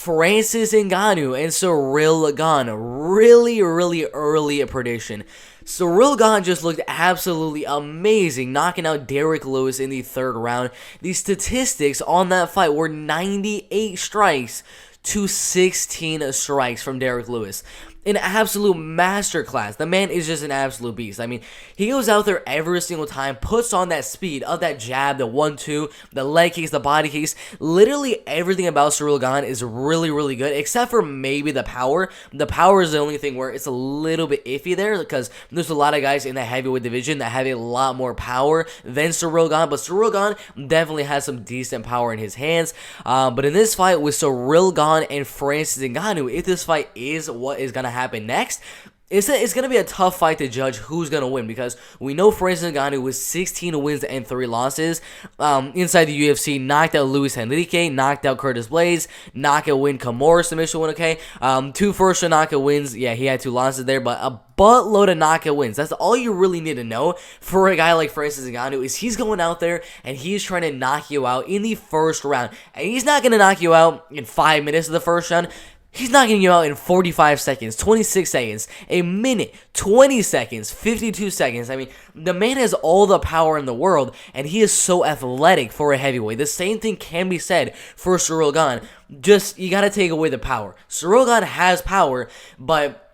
Francis Ngannou and Ciryl Gane. Really, really early prediction. Ciryl Gane just looked absolutely amazing, knocking out Derrick Lewis in the third round. The statistics on that fight were 98 strikes to 16 strikes from Derrick Lewis. An absolute masterclass. The man is just an absolute beast. I mean, he goes out there every single time, puts on that speed of that jab, the 1-2, the leg kicks, the body kicks. Literally everything about Ciryl Gane is really, really good, except for maybe the power. The power is the only thing where it's a little bit iffy there, because there's a lot of guys in the heavyweight division that have a lot more power than Ciryl Gane, but Ciryl Gane definitely has some decent power in his hands. But in this fight with Ciryl Gane and Francis Ngannou, if this fight is what is going to happen next, it's going to be a tough fight to judge who's going to win, because we know Francis Ngannou with 16 wins and 3 losses inside the UFC, knocked out Luis Henrique, knocked out Curtis Blades, knockout win, Kimura submission win, okay? 2 first-round knockout wins. Yeah, he had 2 losses there, but a buttload of knockout wins. That's all you really need to know for a guy like Francis Ngannou, is he's going out there and he's trying to knock you out in the first round. And he's not going to knock you out in 5 minutes of the first round. He's knocking you out in 45 seconds, 26 seconds, a minute, 20 seconds, 52 seconds. I mean, the man has all the power in the world, and he is so athletic for a heavyweight. The same thing can be said for Ciryl Gane. Just, you got to take away the power. Ciryl Gane has power, but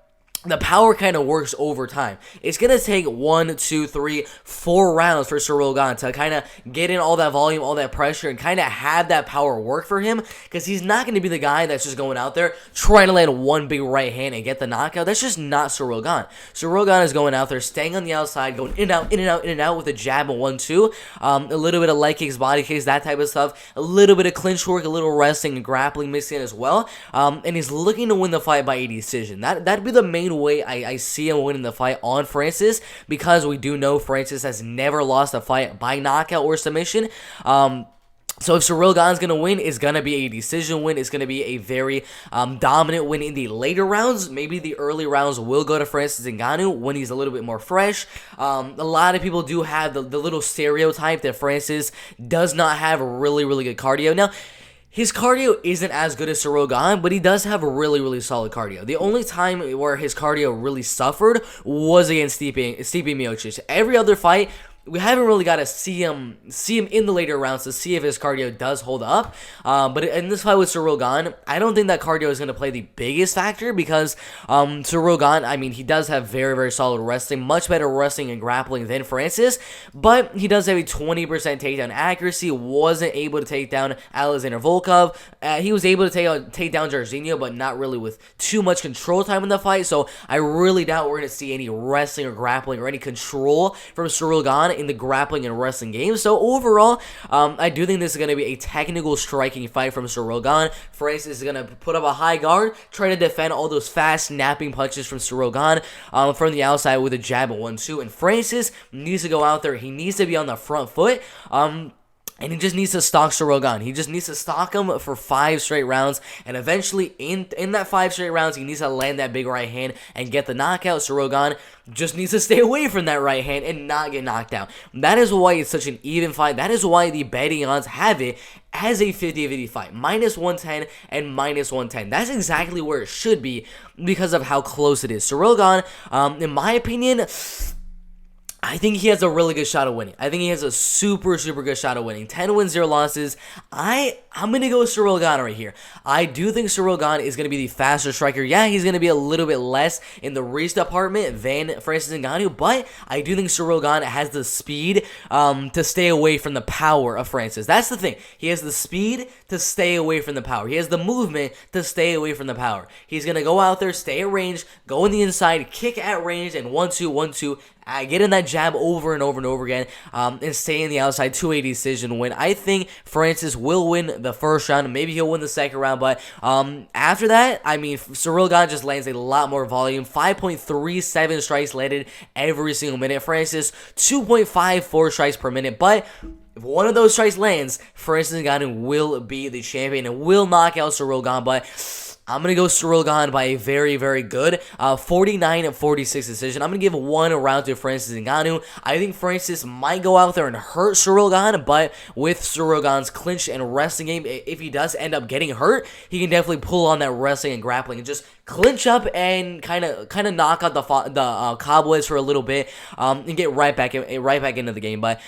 the power kind of works over time. It's going to take 1, 2, 3, 4 rounds for Ciryl Gane to kind of get in all that volume, all that pressure, and kind of have that power work for him, because he's not going to be the guy that's just going out there trying to land one big right hand and get the knockout. That's just not Ciryl Gane. Ciryl Gane is going out there, staying on the outside, going in and out, in and out, in and out with a jab and 1-2, a little bit of leg kicks, body kicks, that type of stuff, a little bit of clinch work, a little wrestling and grappling mixed in as well, and he's looking to win the fight by a decision. That'd be the main way I see him winning the fight on Francis, because we do know Francis has never lost a fight by knockout or submission. So if Ciryl Gane's going to win, it's going to be a decision win. It's going to be a very dominant win in the later rounds. Maybe the early rounds will go to Francis Ngannou when he's a little bit more fresh. A lot of people do have the little stereotype that Francis does not have really, really good cardio. Now, his cardio isn't as good as Ciryl Gane, but he does have a really, really solid cardio. The only time where his cardio really suffered was against Stipe Miocic. Every other fight, we haven't really got to see him in the later rounds to see if his cardio does hold up. But in this fight with Ciryl Gane, I don't think that cardio is going to play the biggest factor, because Ciryl Gane, I mean, he does have very, very solid wrestling, much better wrestling and grappling than Francis, but he does have a 20% takedown accuracy, wasn't able to take down Alexander Volkov. He was able to take down Jairzinho, but not really with too much control time in the fight, so I really doubt we're going to see any wrestling or grappling or any control from Ciryl Gane in the grappling and wrestling game. So overall, I do think this is going to be a technical striking fight from Ciryl Gane. Francis is going to put up a high guard, try to defend all those fast snapping punches from Ciryl Gane from the outside with a jab and 1-2. And Francis needs to go out there. He needs to be on the front foot. And he just needs to stalk Ciryl Gane. He just needs to stalk him for 5 straight rounds. And eventually, in that 5 straight rounds, he needs to land that big right hand and get the knockout. Ciryl Gane just needs to stay away from that right hand and not get knocked out. That is why it's such an even fight. That is why the betting odds have it as a 50-50 fight. -110 and -110. That's exactly where it should be because of how close it is. Ciryl Gane, in my opinion, I think he has a really good shot of winning. I think he has a super, super good shot of winning. 10 wins, 0 losses. I'm going to go with Ciryl Gane right here. I do think Ciryl Gane is going to be the faster striker. Yeah, he's going to be a little bit less in the reach department than Francis Ngannou, but I do think Ciryl Gane has the speed to stay away from the power of Francis. That's the thing. He has the speed to stay away from the power. He has the movement to stay away from the power. He's going to go out there, stay at range, go in the inside, kick at range, and 1-2, 1-2. Get in that jab over and over and over again, and stay in the outside to a decision win. I think Francis will win the first round. Maybe he'll win the second round, but after that, I mean, Ciryl Gane just lands a lot more volume. 5.37 strikes landed every single minute. Francis, 2.54 strikes per minute, but if one of those strikes lands, Francis Ngannou will be the champion and will knock out Ciryl Gane, but I'm going to go Ciryl Gane by a very, very good 49-46 decision. I'm going to give one round to Francis Ngannou. I think Francis might go out there and hurt Ciryl Gane, but with Ciryl Gane's clinch and wrestling game, if he does end up getting hurt, he can definitely pull on that wrestling and grappling and just clinch up and kind of knock out the cobwebs for a little bit and get right back into the game. But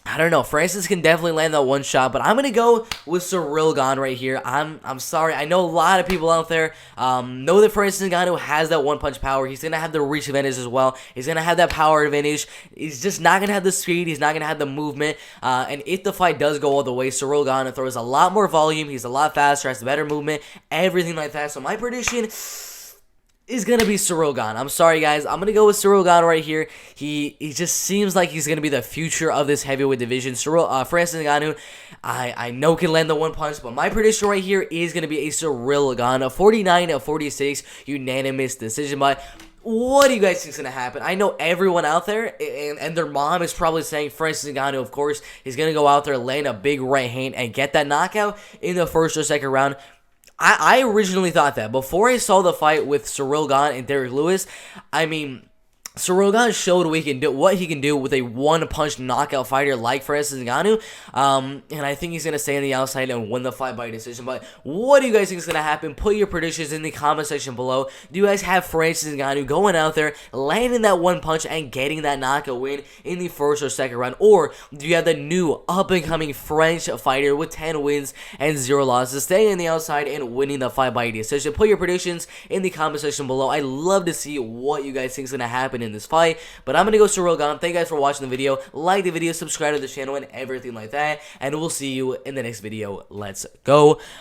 I don't know. Francis can definitely land that one shot, but I'm gonna go with Ciryl Gane right here. I'm sorry. I know a lot of people out there know that Francis Ngannou has that one punch power. He's gonna have the reach advantage as well. He's gonna have that power advantage. He's just not gonna have the speed. He's not gonna have the movement. And if the fight does go all the way, Ciryl Gane throws a lot more volume. He's a lot faster. Has better movement. Everything like that. So my prediction is going to be Ciryl Gane. I'm sorry, guys. I'm going to go with Ciryl Gane right here. He just seems like he's going to be the future of this heavyweight division. Francis Ngannou, I know can land the one punch, but my prediction right here is going to be a Ciryl Gane, a 49-46 unanimous decision. But what do you guys think is going to happen? I know everyone out there and their mom is probably saying Francis Ngannou, of course, is going to go out there, land a big right hand, and get that knockout in the first or second round. I originally thought that. Before I saw the fight with Ciryl Gane and Derrick Lewis, I mean, Ciryl Gane showed what he can do with a one-punch knockout fighter like Francis Ngannou, and I think he's going to stay on the outside and win the fight by decision. But what do you guys think is going to happen? Put your predictions in the comment section below. Do you guys have Francis Ngannou going out there, landing that one punch, and getting that knockout win in the first or second round? Or do you have the new up-and-coming French fighter with 10 wins and 0 losses, staying on the outside and winning the fight by decision? Put your predictions in the comment section below. I love to see what you guys think is going to happen in this fight, but I'm gonna go Ciryl Gane. Thank you guys for watching the video. Like the video, subscribe to the channel, and everything like that, and we'll see you in the next video. Let's go.